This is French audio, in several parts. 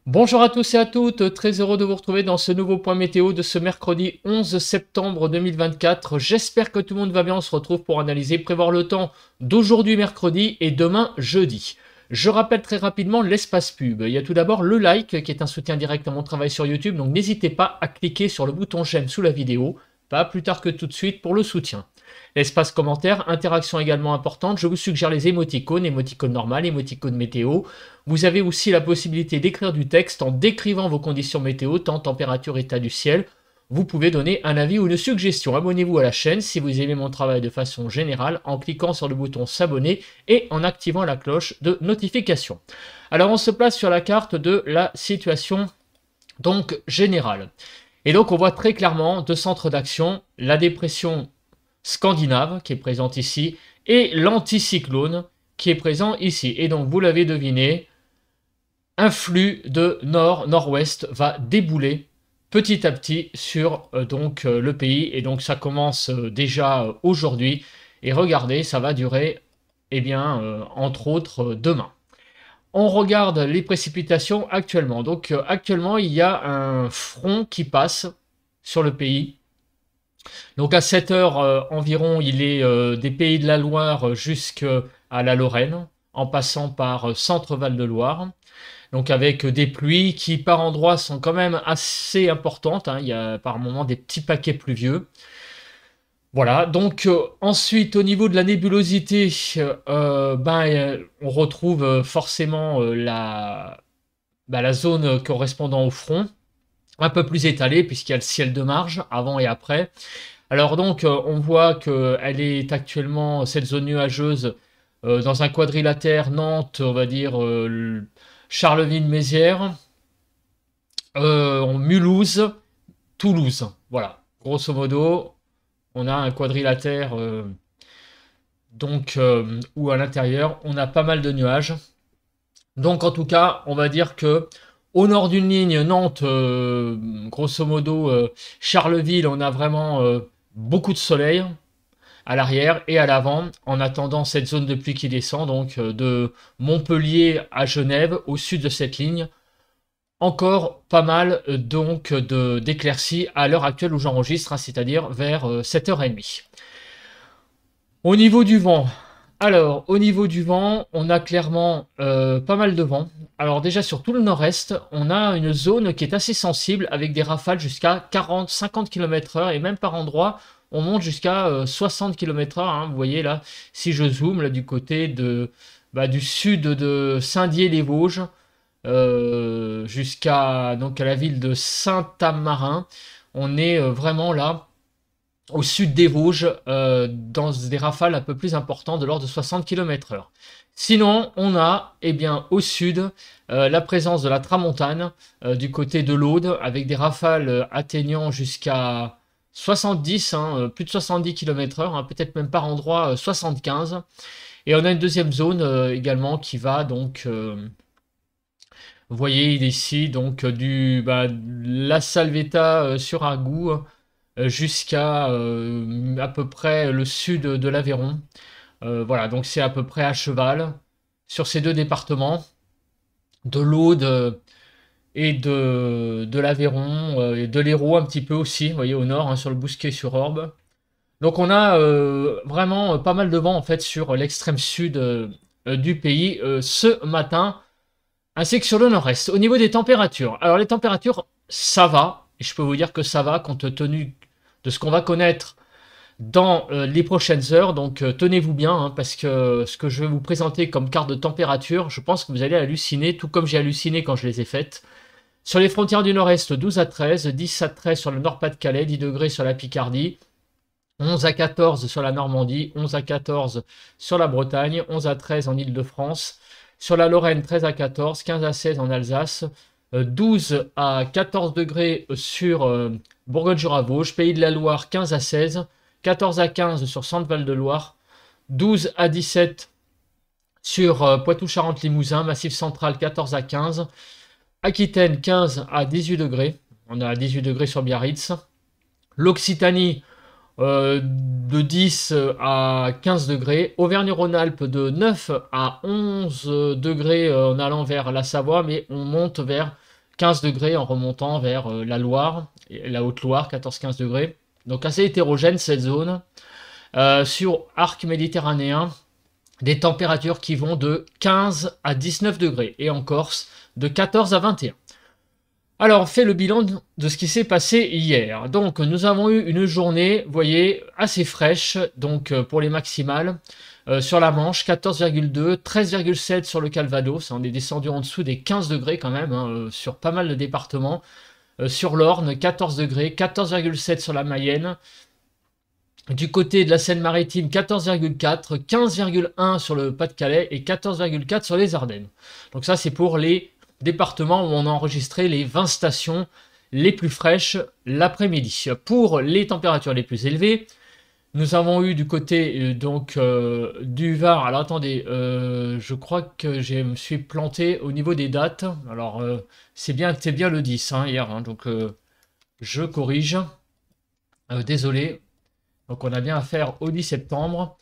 Bonjour à tous et à toutes, très heureux de vous retrouver dans ce nouveau point météo de ce mercredi 11 septembre 2024. J'espère que tout le monde va bien, on se retrouve pour analyser, prévoir le temps d'aujourd'hui mercredi et demain jeudi. Je rappelle très rapidement l'espace pub. Il y a tout d'abord le like qui est un soutien direct à mon travail sur YouTube, donc n'hésitez pas à cliquer sur le bouton j'aime sous la vidéo, pas plus tard que tout de suite pour le soutien. L'espace commentaire, interaction également importante, je vous suggère les émoticônes, émoticônes normales, émoticônes météo. Vous avez aussi la possibilité d'écrire du texte en décrivant vos conditions météo, temps, température, état du ciel. Vous pouvez donner un avis ou une suggestion. Abonnez-vous à la chaîne si vous aimez mon travail de façon générale en cliquant sur le bouton s'abonner et en activant la cloche de notification. Alors on se place sur la carte de la situation donc générale. Et donc on voit très clairement deux centres d'action, la dépression scandinave qui est présente ici et l'anticyclone qui est présent ici. Et donc vous l'avez deviné, un flux de nord-nord-ouest va débouler petit à petit sur le pays. Et donc ça commence déjà aujourd'hui. Et regardez, ça va durer, entre autres, demain. On regarde les précipitations actuellement. Donc actuellement, il y a un front qui passe sur le pays. Donc à 7 heures environ, il est des Pays de la Loire jusqu'à la Lorraine, en passant par Centre-Val de Loire. Donc avec des pluies qui par endroits sont quand même assez importantes, hein. Il y a par moments des petits paquets pluvieux. Voilà, donc ensuite au niveau de la nébulosité, on retrouve forcément la zone correspondant au front, un peu plus étalée puisqu'il y a le ciel de marge avant et après. Alors donc on voit qu'elle est actuellement, cette zone nuageuse, dans un quadrilatère Nantes, on va dire Charleville-Mézières, Mulhouse, Toulouse. Voilà, grosso modo, on a un quadrilatère où à l'intérieur, on a pas mal de nuages. Donc en tout cas, on va dire que au nord d'une ligne, Nantes, grosso modo, Charleville, on a vraiment beaucoup de soleil à l'arrière et à l'avant, en attendant cette zone de pluie qui descend, donc de Montpellier à Genève, au sud de cette ligne. Encore pas mal d'éclaircies à l'heure actuelle où j'enregistre, hein, c'est-à-dire vers 7h30. Au niveau du vent, alors au niveau du vent, on a clairement pas mal de vent. Alors déjà sur tout le nord-est, on a une zone qui est assez sensible avec des rafales jusqu'à 40-50 km/h et même par endroits, on monte jusqu'à 60 km/h. Hein. Vous voyez là, si je zoome là du côté du sud de Saint-Dié-les-Vosges, jusqu'à donc à la ville de Saint-Amarin. On est vraiment là au sud des Vosges, dans des rafales un peu plus importantes de l'ordre de 60 km/h. Sinon, on a au sud la présence de la tramontane du côté de l'Aude avec des rafales atteignant jusqu'à 70, hein, plus de 70 km/h, hein, peut-être même par endroit 75. Et on a une deuxième zone également qui va donc vous voyez ici donc la Salvetta sur Argout jusqu'à à peu près le sud de l'Aveyron. Voilà, donc c'est à peu près à cheval sur ces deux départements de l'Aude et de l'Aveyron et de l'Hérault un petit peu aussi, vous voyez au nord, hein, sur le Bousquet-sur-Orbe. Donc on a vraiment pas mal de vent en fait sur l'extrême sud du pays ce matin, ainsi que sur le nord-est. Au niveau des températures, alors les températures, ça va, et je peux vous dire que ça va compte tenu de ce qu'on va connaître dans les prochaines heures. Donc tenez-vous bien, hein, parce que ce que je vais vous présenter comme carte de température, je pense que vous allez halluciner, tout comme j'ai halluciné quand je les ai faites. Sur les frontières du nord-est, 12 à 13, 10 à 13 sur le Nord-Pas-de-Calais, 10 degrés sur la Picardie, 11 à 14 sur la Normandie, 11 à 14 sur la Bretagne, 11 à 13 en Île-de-France, sur la Lorraine 13 à 14, 15 à 16 en Alsace, 12 à 14 degrés sur Bourgogne-Jura-Vosges, Pays de la Loire 15 à 16, 14 à 15 sur Centre-Val de Loire, 12 à 17 sur Poitou-Charentes-Limousin, Massif Central 14 à 15, Aquitaine 15 à 18 degrés, on a 18 degrés sur Biarritz, l'Occitanie de 10 à 15 degrés, Auvergne-Rhône-Alpes de 9 à 11 degrés en allant vers la Savoie, mais on monte vers 15 degrés en remontant vers la Loire, et la Haute-Loire, 14-15 degrés. Donc assez hétérogène cette zone. Sur arc méditerranéen, des températures qui vont de 15 à 19 degrés. Et en Corse, de 14 à 21. Alors, on fait le bilan de ce qui s'est passé hier. Donc, nous avons eu une journée, vous voyez, assez fraîche, donc pour les maximales. Sur la Manche, 14,2, 13,7 sur le Calvados. On est descendu en dessous des 15 degrés quand même, hein, sur pas mal de départements. Sur l'Orne, 14 degrés, 14,7 sur la Mayenne. Du côté de la Seine-Maritime, 14,4, 15,1 sur le Pas-de-Calais et 14,4 sur les Ardennes. Donc ça, c'est pour les départements où on a enregistré les 20 stations les plus fraîches l'après-midi. Pour les températures les plus élevées, nous avons eu du côté du Var. Alors attendez, je crois que je me suis planté au niveau des dates. Alors c'est bien le 10 hein, hier, hein, donc je corrige. Désolé. Donc on a bien affaire au 10 septembre.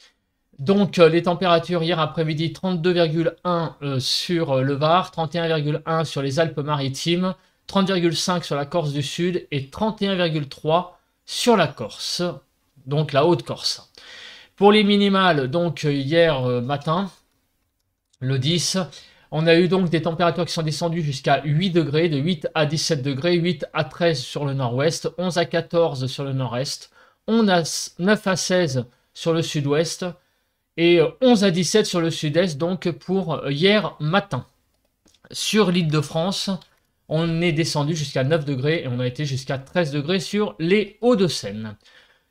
Donc les températures hier après-midi, 32,1 sur le Var, 31,1 sur les Alpes-Maritimes, 30,5 sur la Corse du Sud et 31,3 sur la Corse, donc la Haute-Corse. Pour les minimales, donc hier matin, le 10, on a eu donc des températures qui sont descendues jusqu'à 8 degrés, de 8 à 17 degrés, 8 à 13 sur le nord-ouest, 11 à 14 sur le nord-est, 9 à 16 sur le sud-ouest et 11 à 17 sur le sud-est, donc pour hier matin. Sur l'île de France, on est descendu jusqu'à 9 degrés et on a été jusqu'à 13 degrés sur les Hauts-de-Seine.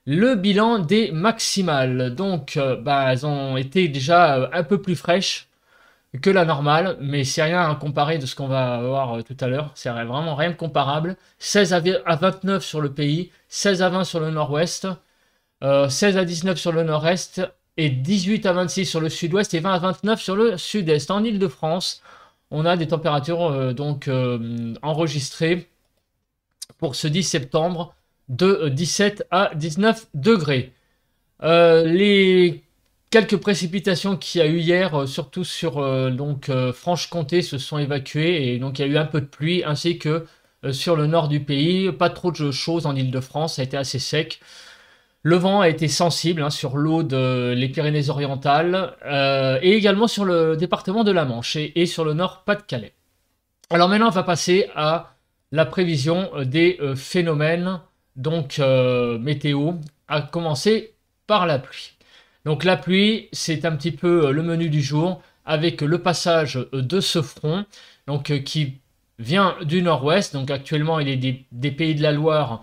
Le bilan des maximales, donc elles ont été déjà un peu plus fraîches que la normale, mais c'est rien à comparer de ce qu'on va voir tout à l'heure, c'est vraiment rien de comparable. 16 à 29 sur le pays, 16 à 20 sur le nord-ouest, 16 à 19 sur le nord-est, et 18 à 26 sur le sud-ouest, et 20 à 29 sur le sud-est. En Île-de-France, on a des températures enregistrées pour ce 10 septembre de 17 à 19 degrés. Les quelques précipitations qu'il y a eu hier, surtout sur Franche-Comté, se sont évacuées, et donc il y a eu un peu de pluie, ainsi que sur le nord du pays. Pas trop de choses en Île-de-France, ça a été assez sec. Le vent a été sensible hein, sur l'Aude, les Pyrénées-Orientales, et également sur le département de la Manche et sur le nord Pas-de-Calais. Alors maintenant, on va passer à la prévision des phénomènes météo, à commencer par la pluie. Donc la pluie, c'est un petit peu le menu du jour, avec le passage de ce front qui vient du nord-ouest. Donc actuellement, il est des Pays de la Loire,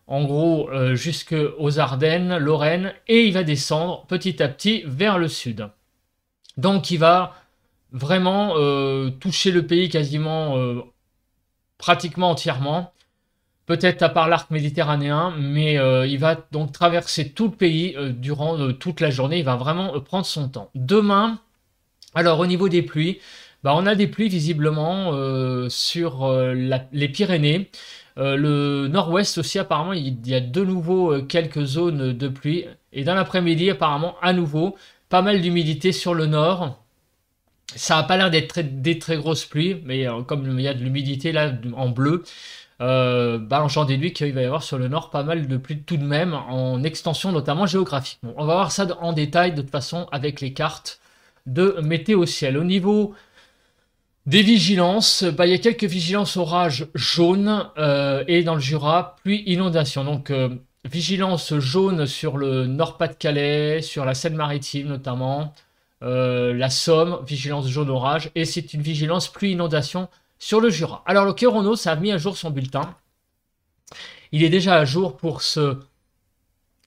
en gros jusqu'aux Ardennes, Lorraine, et il va descendre petit à petit vers le sud. Donc il va vraiment toucher le pays quasiment pratiquement entièrement, peut-être à part l'arc méditerranéen, mais il va donc traverser tout le pays durant toute la journée. Il va vraiment prendre son temps. Demain, alors au niveau des pluies, on a des pluies visiblement sur les Pyrénées. Le nord-ouest aussi, apparemment, il y a de nouveau quelques zones de pluie. Et dans l'après-midi, apparemment, à nouveau, pas mal d'humidité sur le nord. Ça n'a pas l'air d'être des très grosses pluies, mais comme il y a de l'humidité là en bleu, j'en déduis qu'il va y avoir sur le nord pas mal de pluie tout de même, en extension notamment géographique. Bon, on va voir ça en détail de toute façon avec les cartes de météo ciel. Au niveau des vigilances, il y a quelques vigilances orage jaune et dans le Jura, pluie inondation. Donc vigilance jaune sur le nord Pas-de-Calais, sur la Seine-Maritime notamment, la Somme, vigilance jaune orage, et c'est une vigilance pluie inondation sur le Jura. Alors le Kéronos a mis à jour son bulletin. Il est déjà à jour pour ce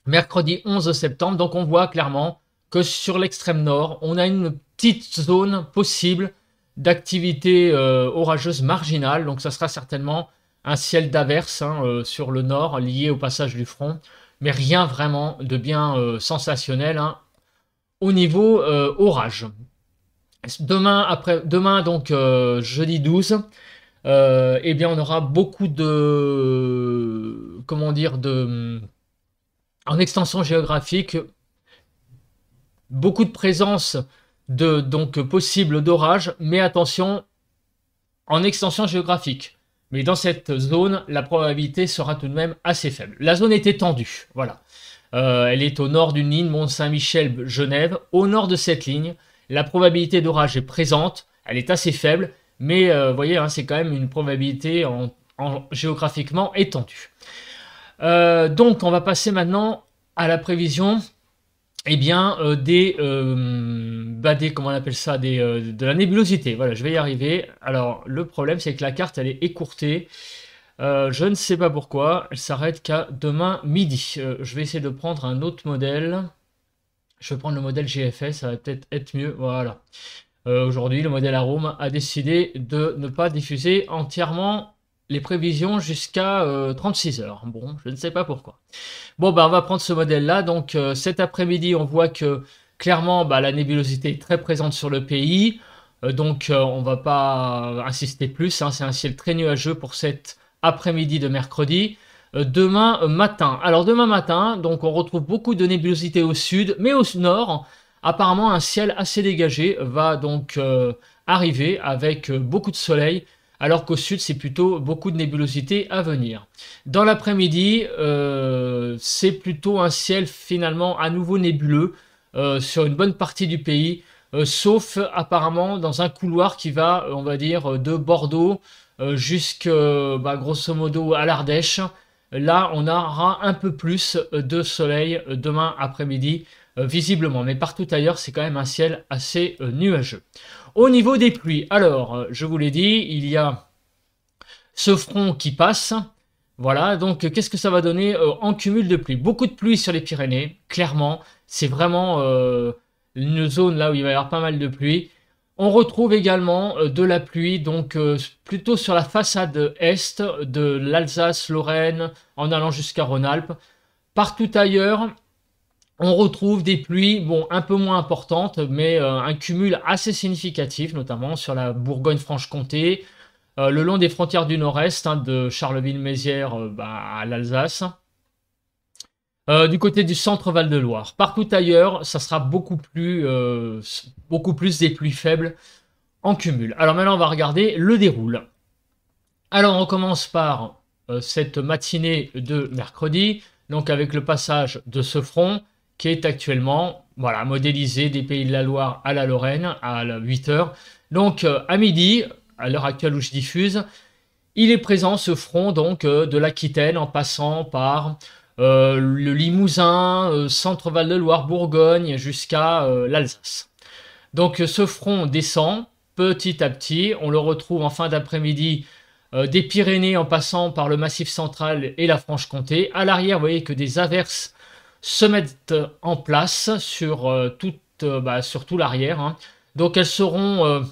mercredi 11 septembre. Donc on voit clairement que sur l'extrême nord, on a une petite zone possible d'activité orageuse marginale. Donc ça sera certainement un ciel d'averse sur le nord lié au passage du front. Mais rien vraiment de bien sensationnel au niveau orage. Demain donc jeudi 12, on aura beaucoup de en extension géographique, beaucoup de présence possible d'orage, mais attention, en extension géographique. Mais dans cette zone, la probabilité sera tout de même assez faible. La zone est étendue, voilà. Elle est au nord d'une ligne Mont-Saint-Michel-Genève. Au nord de cette ligne, la probabilité d'orage est présente. Elle est assez faible, mais vous voyez, hein, c'est quand même une probabilité géographiquement étendue. Donc, on va passer maintenant à la prévision comment on appelle ça, de la nébulosité. Voilà, je vais y arriver. Alors, le problème, c'est que la carte, elle est écourtée. Je ne sais pas pourquoi. Elle s'arrête qu'à demain midi. Je vais essayer de prendre un autre modèle. Je vais prendre le modèle GFS, ça va peut-être être mieux. Voilà. Aujourd'hui, le modèle Arome a décidé de ne pas diffuser entièrement les prévisions jusqu'à 36 heures. Bon, je ne sais pas pourquoi. Bon, bah, on va prendre ce modèle-là. Donc, cet après-midi, on voit que clairement, bah, la nébulosité est très présente sur le pays. On va pas insister plus. Hein. C'est un ciel très nuageux pour cet après-midi de mercredi. Demain matin. Alors, demain matin, donc, on retrouve beaucoup de nébulosité au sud, mais au nord, apparemment, un ciel assez dégagé va donc arriver avec beaucoup de soleil, alors qu'au sud, c'est plutôt beaucoup de nébulosité à venir. Dans l'après-midi, c'est plutôt un ciel finalement à nouveau nébuleux sur une bonne partie du pays, sauf apparemment dans un couloir qui va, on va dire, de Bordeaux jusqu'à grosso modo à l'Ardèche. Là, on aura un peu plus de soleil demain après-midi, visiblement. Mais partout ailleurs, c'est quand même un ciel assez nuageux. Au niveau des pluies, alors, je vous l'ai dit, il y a ce front qui passe. Voilà, donc qu'est-ce que ça va donner en cumul de pluie? Beaucoup de pluie sur les Pyrénées, clairement. C'est vraiment une zone là où il va y avoir pas mal de pluie. On retrouve également de la pluie, donc plutôt sur la façade est de l'Alsace-Lorraine, en allant jusqu'à Rhône-Alpes. Partout ailleurs, on retrouve des pluies, bon, un peu moins importantes, mais un cumul assez significatif, notamment sur la Bourgogne-Franche-Comté, le long des frontières du nord-est, hein, de Charleville-Mézières à l'Alsace. Du côté du centre Val-de-Loire. Partout ailleurs, ça sera beaucoup plus des pluies faibles en cumul. Alors maintenant, on va regarder le déroule. Alors, on commence par cette matinée de mercredi, donc avec le passage de ce front qui est actuellement modélisé des Pays de la Loire à la Lorraine à 8 heures. Donc, à midi, à l'heure actuelle où je diffuse, il est présent ce front donc de l'Aquitaine en passant par le Limousin, centre Val-de-Loire, Bourgogne jusqu'à l'Alsace. Donc ce front descend petit à petit, on le retrouve en fin d'après-midi des Pyrénées en passant par le Massif central et la Franche-Comté. À l'arrière, vous voyez que des averses se mettent en place sur tout l'arrière. Hein. Donc elles seront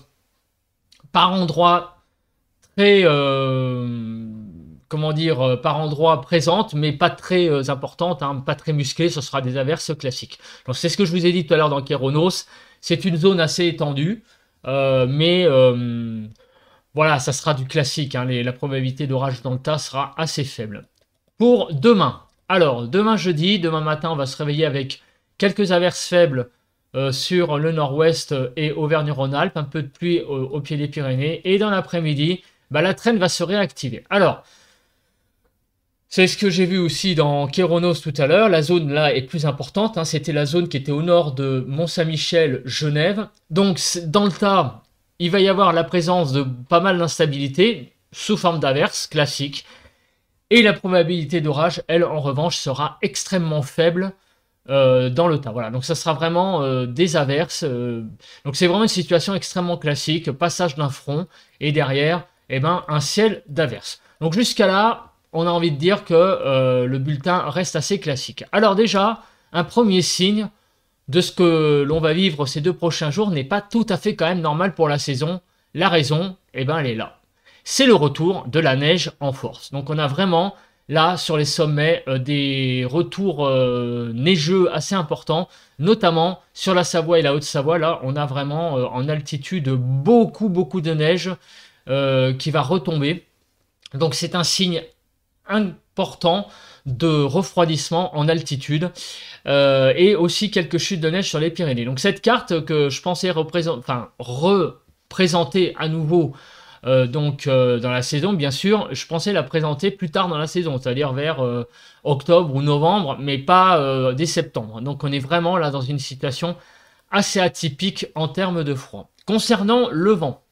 par endroits très par endroits présentes, mais pas très importantes, hein, pas très musclées, ce sera des averses classiques. Donc c'est ce que je vous ai dit tout à l'heure dans Kéronos, c'est une zone assez étendue, voilà, ça sera du classique, hein, la probabilité d'orage dans le tas sera assez faible. Pour demain, alors demain jeudi, demain matin, on va se réveiller avec quelques averses faibles sur le nord-ouest et Auvergne-Rhône-Alpes, un peu de pluie au pied des Pyrénées, et dans l'après-midi, la traîne va se réactiver. Alors, c'est ce que j'ai vu aussi dans Kéronos tout à l'heure. La zone là est plus importante. Hein. C'était la zone qui était au nord de Mont-Saint-Michel, Genève. Donc dans le tas, il va y avoir la présence de pas mal d'instabilité sous forme d'averses classiques. Et la probabilité d'orage, elle, en revanche, sera extrêmement faible dans le tas. Voilà. Donc ça sera vraiment des averses. Donc c'est vraiment une situation extrêmement classique. Passage d'un front et derrière, un ciel d'averses. Donc jusqu'à là, on a envie de dire que le bulletin reste assez classique. Alors déjà, un premier signe de ce que l'on va vivre ces 2 prochains jours n'est pas tout à fait quand même normal pour la saison. La raison, elle est là. C'est le retour de la neige en force. Donc on a vraiment là sur les sommets des retours neigeux assez importants, notamment sur la Savoie et la Haute-Savoie. Là, on a vraiment en altitude beaucoup de neige qui va retomber. Donc c'est un signe important de refroidissement en altitude et aussi quelques chutes de neige sur les Pyrénées. Donc cette carte que je pensais représenter à nouveau dans la saison, bien sûr. Je pensais la présenter plus tard dans la saison, c'est-à-dire vers octobre ou novembre, mais pas dès septembre. Donc on est vraiment là dans une situation assez atypique en termes de froid. Concernant le vent,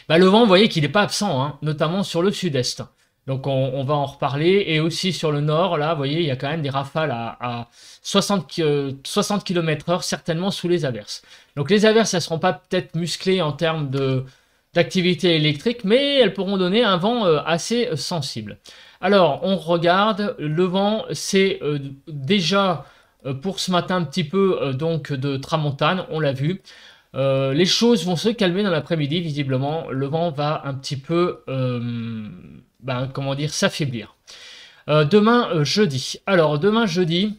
le vent, vous voyez qu'il n'est pas absent, hein, notamment sur le sud-est. Donc on va en reparler. Et aussi sur le nord, là, vous voyez, il y a quand même des rafales à 60 km/h, certainement sous les averses. Donc les averses, elles ne seront pas peut-être musclées en termes d'activité électrique, mais elles pourront donner un vent assez sensible. Alors, on regarde, le vent, c'est déjà pour ce matin un petit peu donc de tramontane, on l'a vu. Les choses vont se calmer dans l'après-midi, visiblement. Le vent va un petit peu, comment dire, s'affaiblir. Demain, jeudi. Alors, demain, jeudi,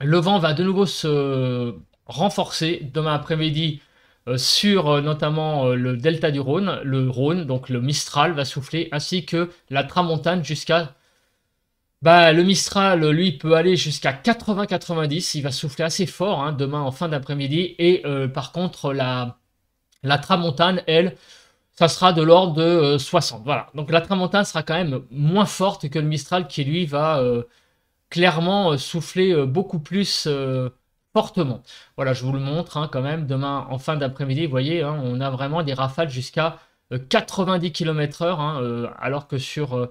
le vent va de nouveau se renforcer. Demain après-midi, sur notamment le delta du Rhône, donc le Mistral va souffler, ainsi que la tramontane jusqu'à... le Mistral, lui, peut aller jusqu'à 80-90. Il va souffler assez fort hein, demain en fin d'après-midi. Et par contre, la tramontane, elle, ça sera de l'ordre de 60. Voilà. Donc la tramontane sera quand même moins forte que le Mistral qui, lui, va clairement souffler beaucoup plus fortement. Voilà, je vous le montre hein, quand même. Demain, en fin d'après-midi, vous voyez, hein, on a vraiment des rafales jusqu'à 90 km/h, hein, alors que sur...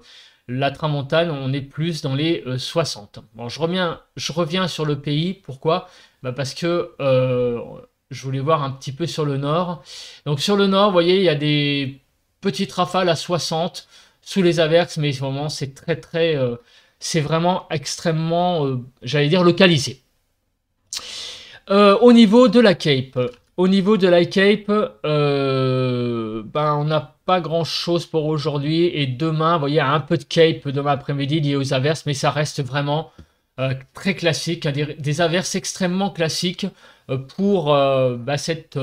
la tramontane, on est plus dans les 60. Bon, je reviens sur le pays. Pourquoi? Parce que je voulais voir un petit peu sur le nord. Donc sur le nord, vous voyez, il y a des petites rafales à 60 sous les averses, mais vraiment, c'est c'est vraiment extrêmement, j'allais dire, localisé. Au niveau de la Cape, on n'a pas grand chose pour aujourd'hui. Et demain, vous voyez, il y a un peu de Cape demain après-midi lié aux averses, mais ça reste vraiment très classique, hein, des averses extrêmement classiques pour cette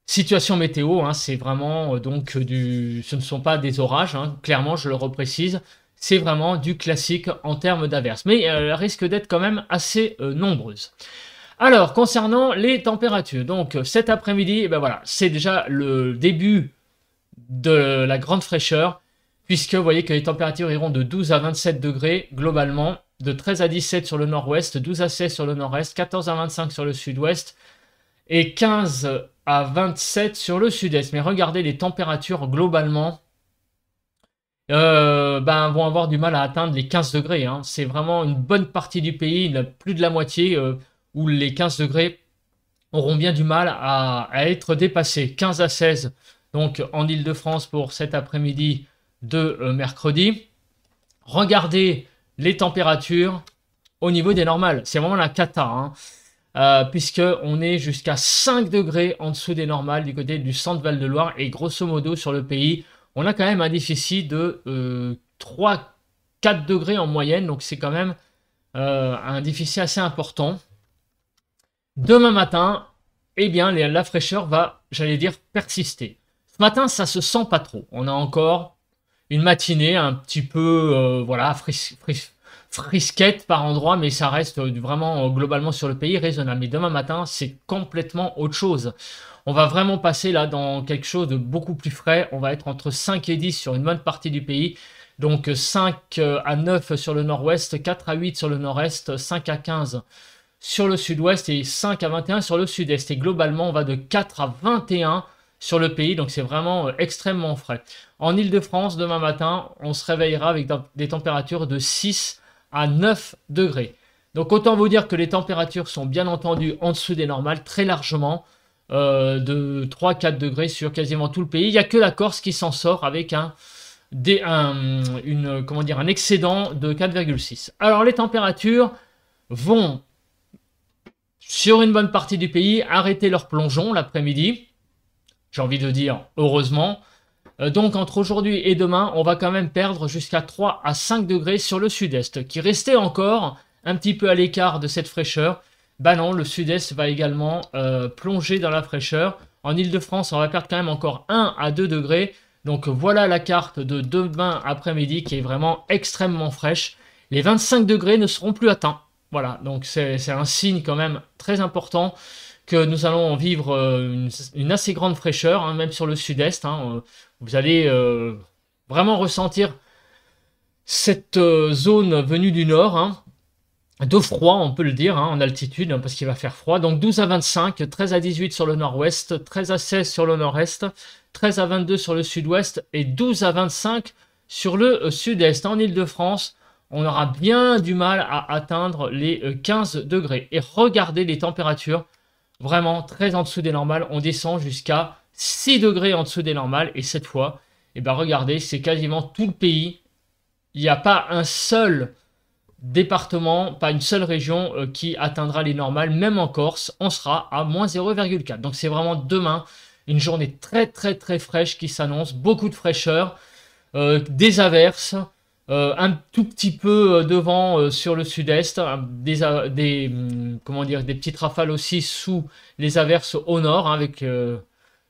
situation météo. Hein, c'est vraiment ce ne sont pas des orages, hein, clairement, je le reprécise. C'est vraiment du classique en termes d'averses, mais elles risquent d'être quand même assez nombreuses. Alors, concernant les températures, donc cet après-midi, voilà, c'est déjà le début de la grande fraîcheur, puisque vous voyez que les températures iront de 12 à 27 degrés globalement, de 13 à 17 sur le nord-ouest, 12 à 16 sur le nord-est, 14 à 25 sur le sud-ouest, et 15 à 27 sur le sud-est. Mais regardez, les températures globalement vont avoir du mal à atteindre les 15 degrés. Hein. C'est vraiment une bonne partie du pays, plus de la moitié, où les 15 degrés auront bien du mal à être dépassés. 15 à 16 donc en Ile-de-France pour cet après-midi de mercredi. Regardez les températures au niveau des normales. C'est vraiment la cata, hein, puisqu'on est jusqu'à 5 degrés en dessous des normales du côté du centre Val-de-Loire. Et grosso modo sur le pays, on a quand même un déficit de 3-4 degrés en moyenne. Donc c'est quand même un déficit assez important. Demain matin, eh bien, la fraîcheur va, j'allais dire, persister. Ce matin, ça se sent pas trop. On a encore une matinée un petit peu, frisquette par endroit, mais ça reste vraiment globalement sur le pays raisonnable. Mais demain matin, c'est complètement autre chose. On va vraiment passer là dans quelque chose de beaucoup plus frais. On va être entre 5 et 10 sur une bonne partie du pays. Donc 5 à 9 sur le nord-ouest, 4 à 8 sur le nord-est, 5 à 15 sur le sud-ouest et 5 à 21 sur le sud-est. Et globalement, on va de 4 à 21 sur le pays, donc c'est vraiment extrêmement frais. En Ile-de-France, demain matin, on se réveillera avec des températures de 6 à 9 degrés. Donc autant vous dire que les températures sont bien entendu en dessous des normales, très largement, de 3-4 degrés sur quasiment tout le pays. Il n'y a que la Corse qui s'en sort avec un excédent de 4,6. Alors les températures vont, sur une bonne partie du pays, arrêter leur plongeon l'après-midi. J'ai envie de dire heureusement. Donc entre aujourd'hui et demain, on va quand même perdre jusqu'à 3 à 5 degrés sur le sud-est, qui restait encore un petit peu à l'écart de cette fraîcheur. Non, le sud-est va également plonger dans la fraîcheur. En Ile-de-France, on va perdre quand même encore 1 à 2 degrés. Donc voilà la carte de demain après-midi qui est vraiment extrêmement fraîche. Les 25 degrés ne seront plus atteints. Voilà, donc c'est un signe quand même très important que nous allons vivre une assez grande fraîcheur, hein, même sur le sud-est. Hein, vous allez vraiment ressentir cette zone venue du nord, hein, de froid, on peut le dire, hein, en altitude, hein, parce qu'il va faire froid. Donc 12 à 25, 13 à 18 sur le nord-ouest, 13 à 16 sur le nord-est, 13 à 22 sur le sud-ouest et 12 à 25 sur le sud-est. En Île-de-France, on aura bien du mal à atteindre les 15 degrés. Et regardez les températures, vraiment très en dessous des normales. On descend jusqu'à 6 degrés en dessous des normales. Et cette fois, eh ben regardez, c'est quasiment tout le pays. Il n'y a pas un seul département, pas une seule région qui atteindra les normales. Même en Corse, on sera à moins 0,4. Donc c'est vraiment demain une journée très très très fraîche qui s'annonce. Beaucoup de fraîcheur, des averses. Un tout petit peu de vent sur le sud-est, comment dire, des petites rafales aussi sous les averses au nord, hein, avec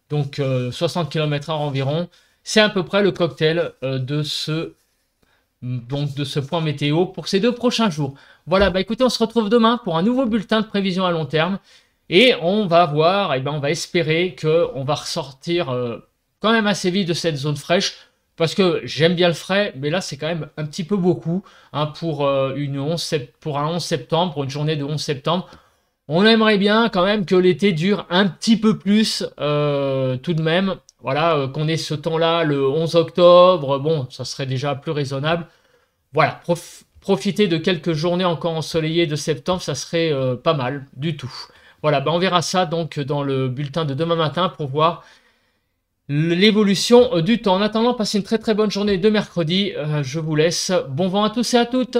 donc 60 km/h environ. C'est à peu près le cocktail de ce point météo pour ces 2 prochains jours. Voilà, bah écoutez, on se retrouve demain pour un nouveau bulletin de prévision à long terme et on va voir, et ben on va espérer qu'on va ressortir quand même assez vite de cette zone fraîche. Parce que j'aime bien le frais, mais là c'est quand même un petit peu beaucoup, hein, pour un 11 septembre, pour une journée de 11 septembre. On aimerait bien quand même que l'été dure un petit peu plus tout de même. Voilà, qu'on ait ce temps-là le 11 octobre, bon, ça serait déjà plus raisonnable. Voilà, profiter de quelques journées encore ensoleillées de septembre, ça serait pas mal du tout. Voilà, ben on verra ça donc dans le bulletin de demain matin pour voir l'évolution du temps. En attendant, passez une très très bonne journée de mercredi. Je vous laisse. Bon vent à tous et à toutes.